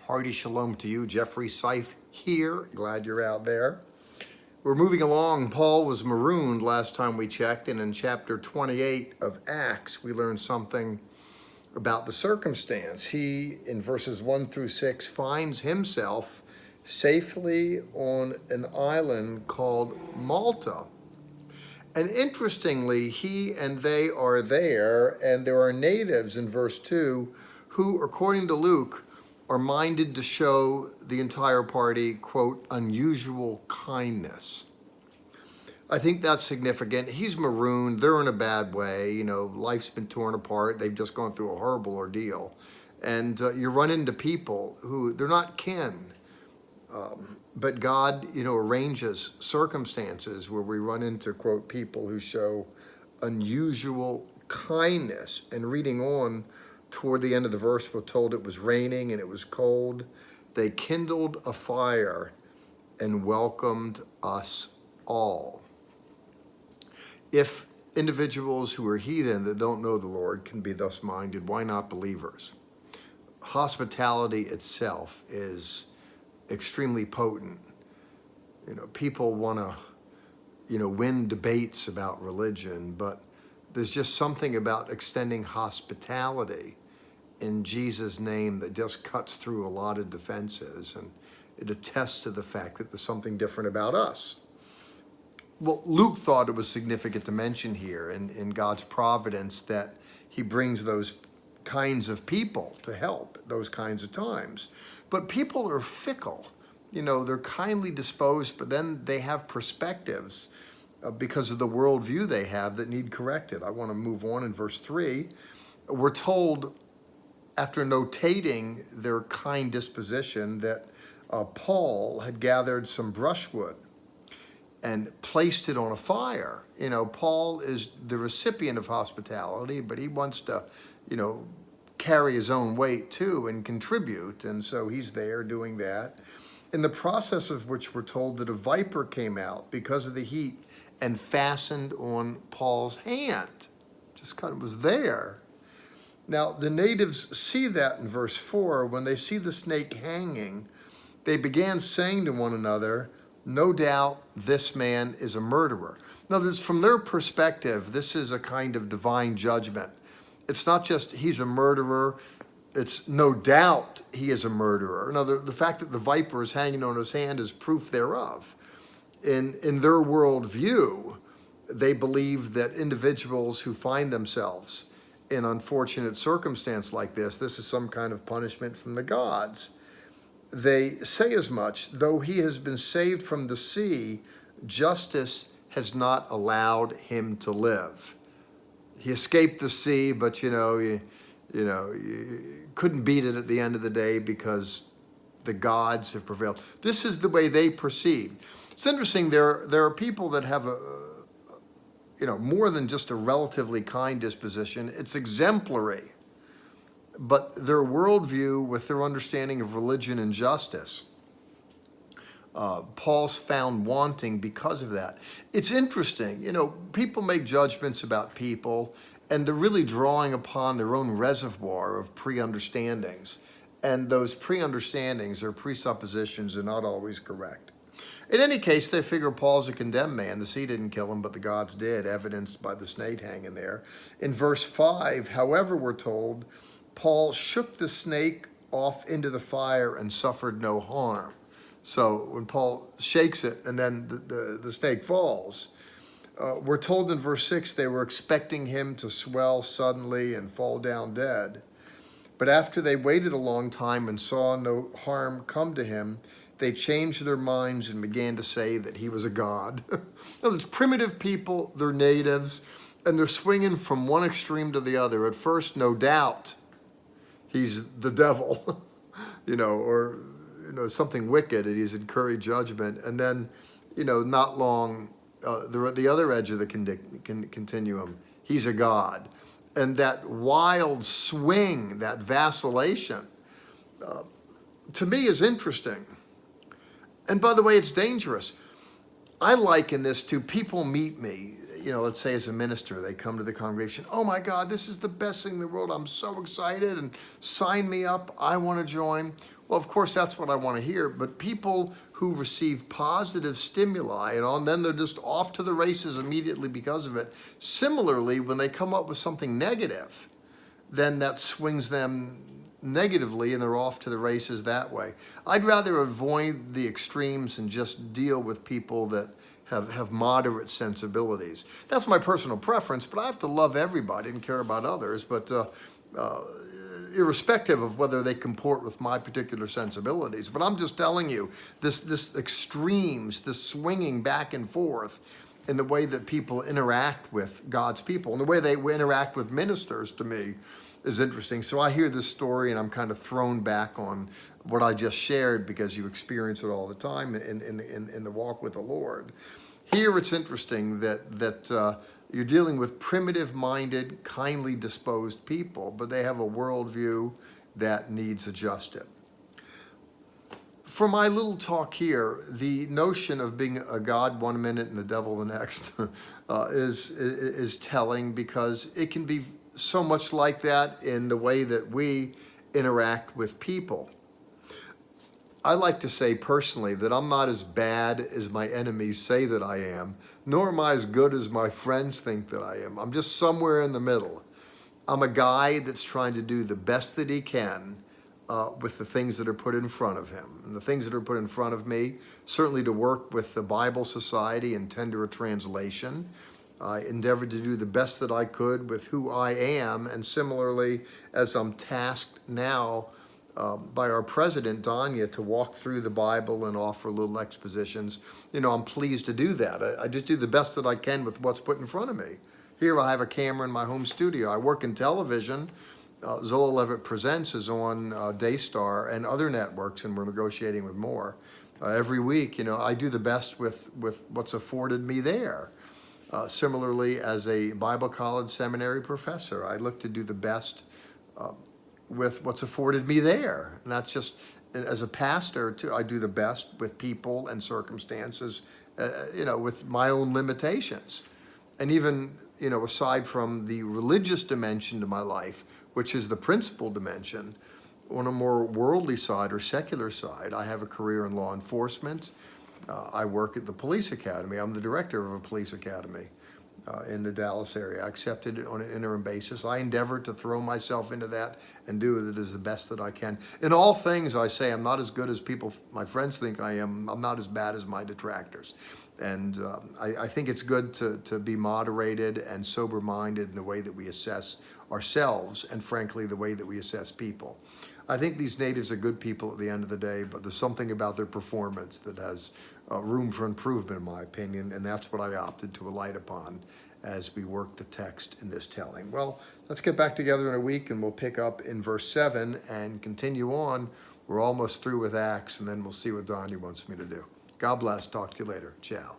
Hearty shalom to you. Jeffrey Seif here. Glad you're out there. We're moving along. Paul was marooned last time we checked, and in chapter 28 of Acts, we learned something about the circumstance. He, in verses 1 through 6, finds himself safely on an island called Malta. And interestingly, he and they are there, and there are natives in verse 2 who, according to Luke, are minded to show the entire party, quote, unusual kindness. I think that's significant. He's marooned. They're in a bad way. You know, life's been torn apart. They've just gone through a horrible ordeal. And you run into people who, they're not kin. But God, arranges circumstances where we run into, quote, people who show unusual kindness. And reading on, toward the end of the verse, we're told it was raining and it was cold. They kindled a fire and welcomed us all. If individuals who are heathen that don't know the Lord can be thus minded, why not believers? Hospitality itself is extremely potent. People want to, win debates about religion, but there's just something about extending hospitality in Jesus' name that just cuts through a lot of defenses, and it attests to the fact that there's something different about us. Well, Luke thought it was significant to mention here in God's providence that he brings those kinds of people to help at those kinds of times. But people are fickle. They're kindly disposed, but then they have perspectives because of the worldview they have that need corrected. I want to move on in verse 3. We're told, after notating their kind disposition, that Paul had gathered some brushwood and placed it on a fire. Paul is the recipient of hospitality, but he wants to, carry his own weight too and contribute. And so he's there doing that. In the process of which we're told that a viper came out because of the heat and fastened on Paul's hand. Just kind of was there. Now, the natives see that in verse 4. When they see the snake hanging, they began saying to one another, no doubt this man is a murderer. Now, from their perspective, this is a kind of divine judgment. It's not just he's a murderer, it's no doubt he is a murderer. Now, the fact that the viper is hanging on his hand is proof thereof. In their worldview, they believe that individuals who find themselves in unfortunate circumstance like this is some kind of punishment from the gods. They say as much, though he has been saved from the sea, justice has not allowed him to live. He escaped the sea, but you couldn't beat it at the end of the day because the gods have prevailed. This is the way they perceive. It's interesting. There are people that have more than just a relatively kind disposition. It's exemplary. But their worldview with their understanding of religion and justice, Paul's found wanting because of that. It's interesting, people make judgments about people and they're really drawing upon their own reservoir of pre-understandings. And those pre-understandings or presuppositions are not always correct. In any case, they figure Paul's a condemned man. The sea didn't kill him, but the gods did, evidenced by the snake hanging there. In verse 5, however, we're told, Paul shook the snake off into the fire and suffered no harm. So when Paul shakes it and then the snake falls, we're told in verse 6 they were expecting him to swell suddenly and fall down dead. But after they waited a long time and saw no harm come to him, they changed their minds and began to say that he was a god. Now, there's primitive people, they're natives, and they're swinging from one extreme to the other. At first, no doubt, he's the devil, or something wicked, and he's incurring judgment. And then, not long, they're at the other edge of the continuum. He's a god. And that wild swing, that vacillation, to me is interesting. And by the way, it's dangerous. I liken this to people meet me. let's say as a minister, they come to the congregation, oh my God, this is the best thing in the world. I'm so excited and sign me up. I want to join. Well, of course, that's what I want to hear. But people who receive positive stimuli and then they're just off to the races immediately because of it. Similarly, when they come up with something negative, then that swings them negatively and they're off to the races that way. I'd rather avoid the extremes and just deal with people that have moderate sensibilities. That's my personal preference, but I have to love everybody and care about others. But irrespective of whether they comport with my particular sensibilities. But I'm just telling you, this extremes, this swinging back and forth in the way that people interact with God's people and the way they interact with ministers, to me, is interesting. So I hear this story and I'm kind of thrown back on what I just shared because you experience it all the time in the walk with the Lord. Here it's interesting that you're dealing with primitive-minded, kindly disposed people, but they have a worldview that needs adjusted. For my little talk here, the notion of being a God one minute and the devil the next is telling, because it can be so much like that in the way that we interact with people. I like to say personally that I'm not as bad as my enemies say that I am, nor am I as good as my friends think that I am. I'm just somewhere in the middle. I'm a guy that's trying to do the best that he can with the things that are put in front of him. And the things that are put in front of me, certainly to work with the Bible Society and tender a translation. I endeavored to do the best that I could with who I am, and similarly, as I'm tasked now by our president, Danya, to walk through the Bible and offer little expositions, I'm pleased to do that. I just do the best that I can with what's put in front of me. Here I have a camera in my home studio. I work in television. Zola Levitt Presents is on Daystar and other networks, and we're negotiating with more. Every week, I do the best with what's afforded me there. Similarly, as a Bible college seminary professor, I look to do the best with what's afforded me there. And that's just, as a pastor, too, I do the best with people and circumstances, with my own limitations. And even, aside from the religious dimension to my life, which is the principal dimension, on a more worldly side or secular side, I have a career in law enforcement. I work at the police academy. I'm the director of a police academy in the Dallas area. I accepted it on an interim basis. I endeavor to throw myself into that and do it as the best that I can. In all things, I say I'm not as good as my friends think I am. I'm not as bad as my detractors. And I think it's good to be moderated and sober-minded in the way that we assess ourselves and, frankly, the way that we assess people. I think these natives are good people at the end of the day, but there's something about their performance that has room for improvement, in my opinion, and that's what I opted to alight upon as we work the text in this telling. Well, let's get back together in a week, and we'll pick up in verse 7 and continue on. We're almost through with Acts, and then we'll see what Donnie wants me to do. God bless. Talk to you later. Ciao.